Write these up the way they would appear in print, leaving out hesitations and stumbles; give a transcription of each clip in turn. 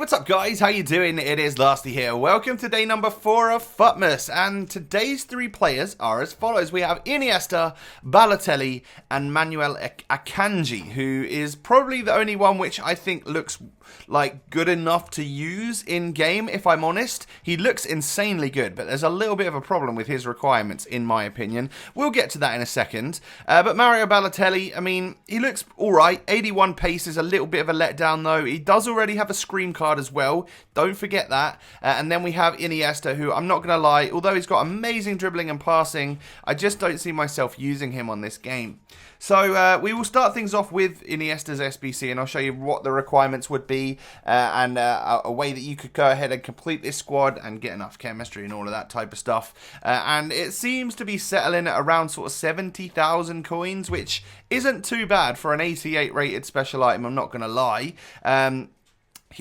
What's up guys, how you doing? It is Lasty here. Welcome to day number 4 of Futmas, and today's 3 players are as follows. We have Iniesta, Balotelli and Manuel AKANJI, who is probably the only one which I think looks like good enough to use in game, if I'm honest. He looks insanely good, but there's a little bit of a problem with his requirements in my opinion. We'll get to that in a second. But Mario Balotelli, I mean, he looks alright. 81 pace is a little bit of a letdown though. He does already have a scream card as well, don't forget that. And then we have Iniesta, who I'm not going to lie, although he's got amazing dribbling and passing, I just don't see myself using him on this game. So we will start things off with Iniesta's SBC, and I'll show you what the requirements would be and a way that you could go ahead and complete this squad and get enough chemistry and all of that type of stuff. And it seems to be settling at around sort of 70,000 coins, which isn't too bad for an 88 rated special item, I'm not going to lie.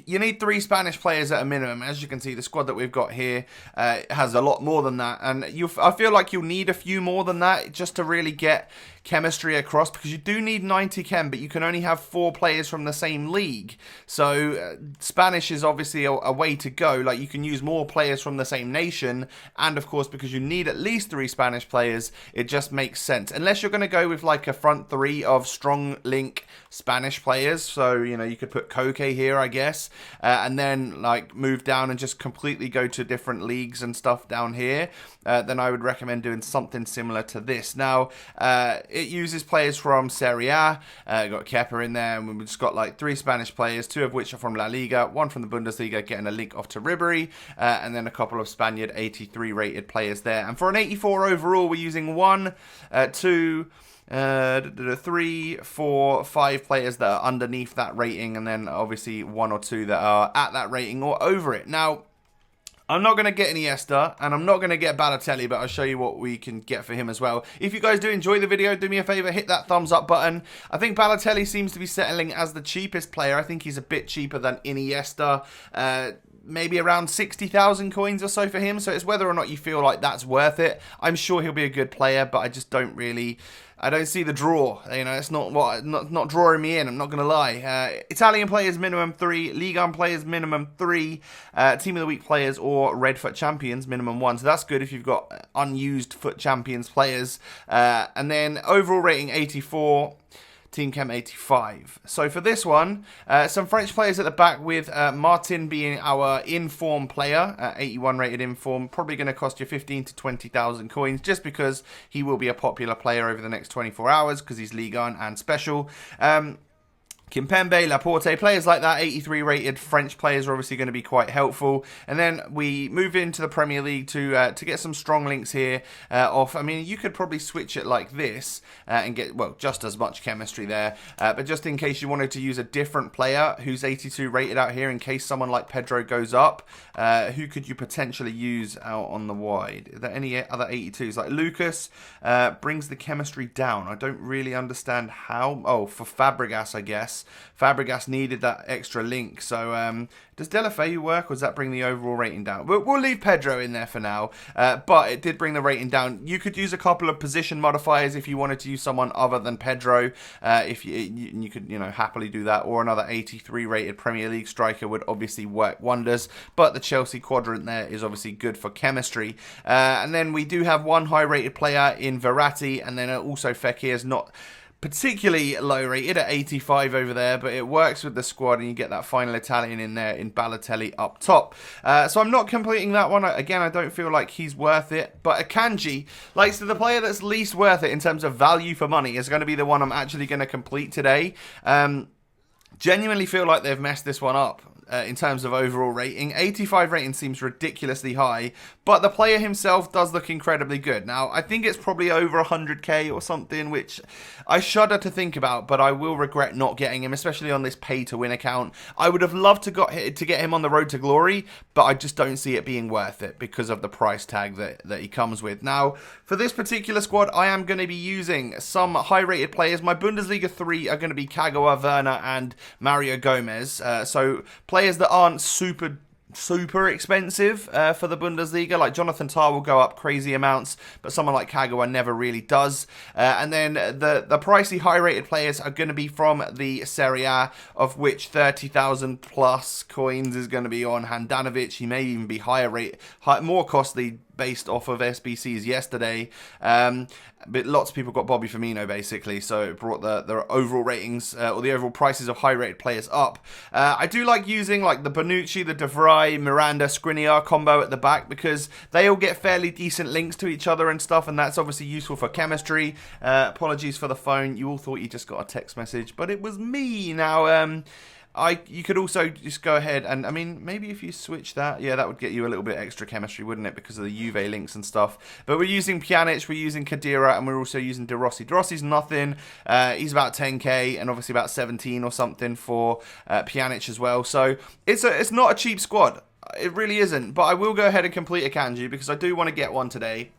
You need 3 Spanish players at a minimum. As you can see, the squad that we've got here has a lot more than that. And I feel like you'll need a few more than that just to really get chemistry across, because you do need 90 chem, but you can only have 4 players from the same league. So Spanish is obviously a way to go. Like, you can use more players from the same nation, and of course, because you need at least 3 Spanish players, it just makes sense. Unless you're going to go with like a front 3 of strong link Spanish players. So, you know, you could put Koke here, I guess, and then like move down and just completely go to different leagues and stuff down here. Then I would recommend doing something similar to this. Now, it uses players from Serie A, got Kepa in there, and we've just got like 3 Spanish players, 2 of which are from La Liga, 1 from the Bundesliga, getting a link off to Ribery, and then a couple of Spaniard 83 rated players there. And for an 84 overall, we're using 1, 2, 3, 4, 5 players that are underneath that rating, and then obviously 1 or 2 that are at that rating or over it. Now, I'm not going to get Iniesta, and I'm not going to get Balotelli, but I'll show you what we can get for him as well. If you guys do enjoy the video, do me a favour, hit that thumbs up button. I think Balotelli seems to be settling as the cheapest player. I think he's a bit cheaper than Iniesta. Maybe around 60,000 coins or so for him, so it's whether or not you feel like that's worth it. I'm sure he'll be a good player, but I just don't really... I don't see the draw. You know, it's not drawing me in, I'm not going to lie. Italian players minimum 3, Ligue 1 players minimum 3, Team of the Week players or Red Foot Champions minimum 1. So that's good if you've got unused Foot Champions players. And then overall rating 84. Team Chem 85. So for this one, some French players at the back, with Martin being our inform player, 81 rated inform, probably going to cost you 15 to 20,000 coins, just because he will be a popular player over the next 24 hours because he's Ligue 1 and special. Kimpembe, Laporte, players like that, 83 rated French players are obviously going to be quite helpful. And then we move into the Premier League to get some strong links here off. I mean, you could probably switch it like this and get, well, just as much chemistry there. But just in case you wanted to use a different player who's 82 rated out here, in case someone like Pedro goes up, who could you potentially use out on the wide? Are there any other 82s? Like Lucas brings the chemistry down. I don't really understand how. Oh, for Fabregas, I guess. Fabregas needed that extra link. So does Deulofeu work, or does that bring the overall rating down? We'll leave Pedro in there for now, but it did bring the rating down. You could use a couple of position modifiers if you wanted to use someone other than Pedro. If you could, you know, happily do that, or another 83 rated Premier League striker would obviously work wonders. But the Chelsea quadrant there is obviously good for chemistry. And then we do have 1 high rated player in Verratti, and then also Fekir is not particularly low rated at 85 over there, but it works with the squad, and you get that final Italian in there in Balotelli up top. So I'm not completing that one. Again, I don't feel like he's worth it, but AKANJI, like, so the player that's least worth it in terms of value for money is going to be the one I'm actually going to complete today. Genuinely feel like they've messed this one up. In terms of overall rating, 85 rating seems ridiculously high, but the player himself does look incredibly good. Now, I think it's probably over 100k or something, which I shudder to think about, but I will regret not getting him, especially on this pay-to-win account. I would have loved to get him on the road to glory, but I just don't see it being worth it because of the price tag that he comes with. Now, for this particular squad, I am going to be using some high-rated players. My Bundesliga 3 are going to be Kagawa, Werner, and Mario Gomez. So players that aren't super super expensive for the Bundesliga. Like Jonathan Tah will go up crazy amounts, but someone like Kagawa never really does. And then the pricey, high-rated players are going to be from the Serie A, of which 30,000 plus coins is going to be on Handanovic. He may even be higher rate, more costly based off of SBCs yesterday. But lots of people got Bobby Firmino, basically, so it brought the overall ratings, or the overall prices of high-rated players up. I do like using like the Bonucci, the De Vrij, Miranda, Skriniar combo at the back, because they all get fairly decent links to each other and stuff, and that's obviously useful for chemistry. Apologies for the phone. You all thought you just got a text message, but it was me. Now, you could also just go ahead and, I mean, maybe if you switch that, yeah, that would get you a little bit extra chemistry, wouldn't it? Because of the Juve links and stuff. But we're using Pjanic, we're using Khedira, and we're also using De Rossi. De Rossi's nothing. He's about 10k, and obviously about 17 or something for Pjanic as well. So it's not a cheap squad. It really isn't. But I will go ahead and complete AKANJI because I do want to get one today.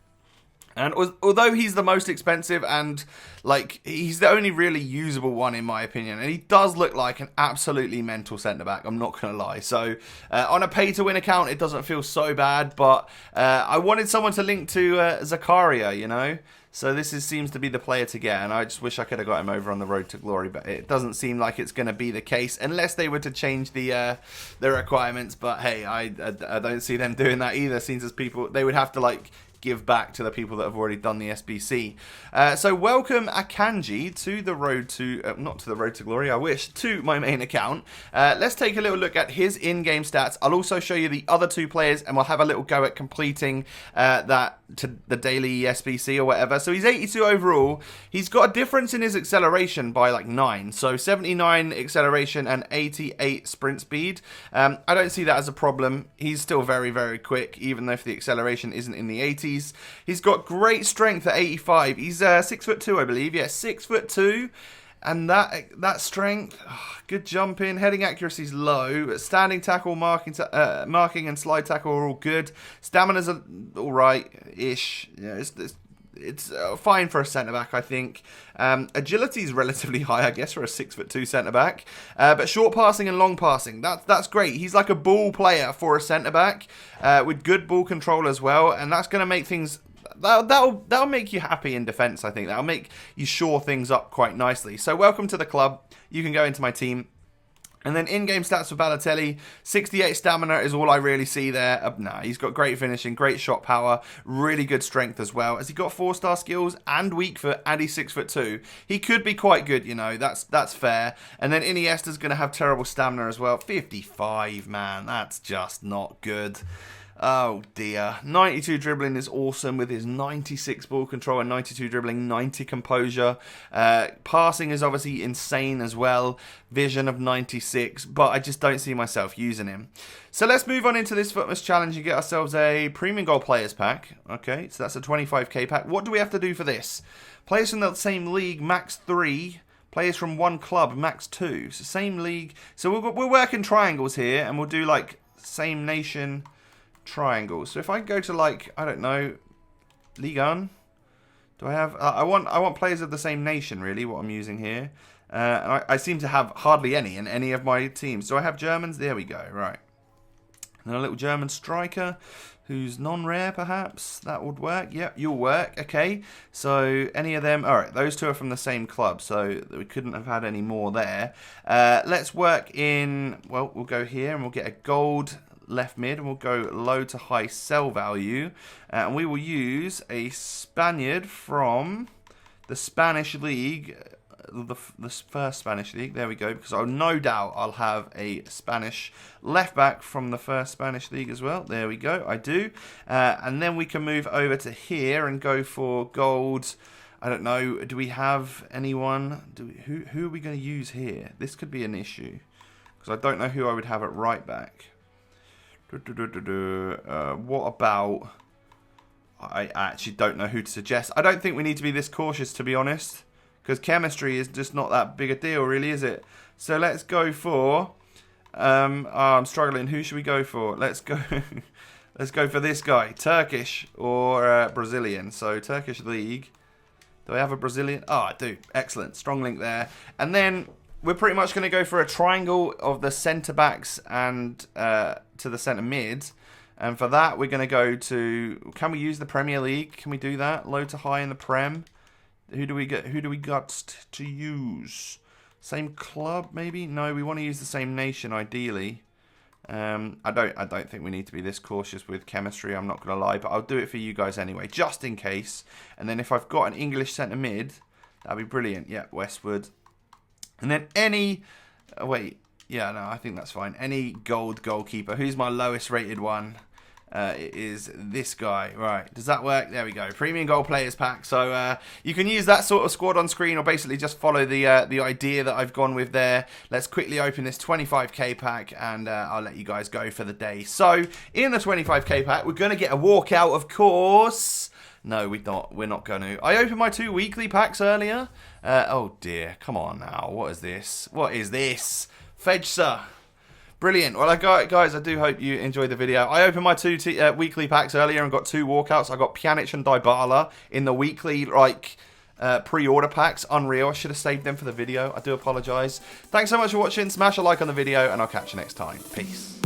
And although he's the most expensive and, like, he's the only really usable one in my opinion, and he does look like an absolutely mental centre-back, I'm not going to lie. So, on a pay-to-win account, it doesn't feel so bad, but I wanted someone to link to Zakaria, you know? So this seems to be the player to get, and I just wish I could have got him over on the road to glory, but it doesn't seem like it's going to be the case, unless they were to change the requirements. But hey, I don't see them doing that either, since as people, they would have to, like, give back to the people that have already done the SBC. So welcome AKANJI to the road to, not to the road to glory, I wish, to my main account. Let's take a little look at his in-game stats. I'll also show you the other two players, and we'll have a little go at completing that to the daily SBC or whatever. So he's 82 overall. He's got a difference in his acceleration by like 9. So 79 acceleration and 88 sprint speed. I don't see that as a problem. He's still very, very quick, even though if the acceleration isn't in the 80s. He's got great strength at 85. He's 6'2", I believe. Yeah, 6'2". And that strength, good jumping, heading accuracy's low, but standing tackle, marking and slide tackle are all good. Stamina's all right-ish. Yeah, it's fine for a centre-back, I think. Agility is relatively high, I guess, for a 6'2" centre-back. But short passing and long passing, that's great. He's like a ball player for a centre-back with good ball control as well, and that's going to make things... That'll make you happy in defence, I think. That'll make you shore things up quite nicely. So welcome to the club. You can go into my team. And then in-game stats for Balotelli, 68 stamina is all I really see there. Nah, he's got great finishing, great shot power, really good strength as well. Has he got 4-star skills and weak foot, and he's 6'2"? He could be quite good, you know, that's fair. And then Iniesta's going to have terrible stamina as well. 55, man, that's just not good. Oh dear. 92 dribbling is awesome with his 96 ball control and 92 dribbling, 90 composure. Passing is obviously insane as well. Vision of 96, but I just don't see myself using him. So let's move on into this Futmas challenge and get ourselves a premium goal players pack. Okay, so that's a 25k pack. What do we have to do for this? Players from the same league, max 3. Players from one club, max 2. So same league. So we're working triangles here, and we'll do like same nation triangles. So if I go to, like, I don't know, Ligue 1, do I have I want players of the same nation, really, what I'm using here. And I seem to have hardly any in any of my teams. Do I have Germans? There we go, right. And a little German striker who's non-rare, perhaps. That would work. Yep, you'll work. Okay, so any of them. All right, those two are from the same club, so we couldn't have had any more there. Let's work in, well, we'll go here and we'll get a gold left mid, and we'll go low to high sell value, and we will use a Spaniard from the Spanish league, the first Spanish league. There we go, because I'll no doubt I'll have a Spanish left back from the first Spanish league as well. There we go, I do. And then we can move over to here and go for gold. I don't know, do we have anyone? Who are we going to use here? This could be an issue, because I don't know who I would have at right back. What about... I actually don't know who to suggest. I don't think we need to be this cautious, to be honest, because chemistry is just not that big a deal, really, is it? So let's go for... I'm struggling. Who should we go for? Let's go... Let's go for this guy. Turkish or Brazilian. So Turkish league. Do I have a Brazilian? Oh, I do. Excellent. Strong link there. And then we're pretty much going to go for a triangle of the centre backs and to the centre mids. And for that, we're going to go to... Can we use the Premier League? Can we do that? Low to high in the Prem. Who do we get? Who do we got to use? Same club, maybe? No, we want to use the same nation, ideally. I don't think we need to be this cautious with chemistry, I'm not going to lie. But I'll do it for you guys anyway, just in case. And then if I've got an English centre mid, that'd be brilliant. Yeah, Westwood. And then any... wait. Yeah, no, I think that's fine. Any gold goalkeeper. Who's my lowest rated one? It is this guy. Right, does that work? There we go. Premium gold players pack. So you can use that sort of squad on screen, or basically just follow the idea that I've gone with there. Let's quickly open this 25k pack, and I'll let you guys go for the day. So in the 25k pack, we're going to get a walkout, of course. No, we're not going to. I opened my 2 weekly packs earlier. Oh dear, come on now. What is this? What is this? Fedsa. Brilliant. Well, guys, I do hope you enjoyed the video. I opened my 2 weekly packs earlier and got 2 walkouts. I got Pjanic and Dybala in the weekly, like, pre-order packs. Unreal. I should have saved them for the video. I do apologise. Thanks so much for watching. Smash a like on the video, and I'll catch you next time. Peace.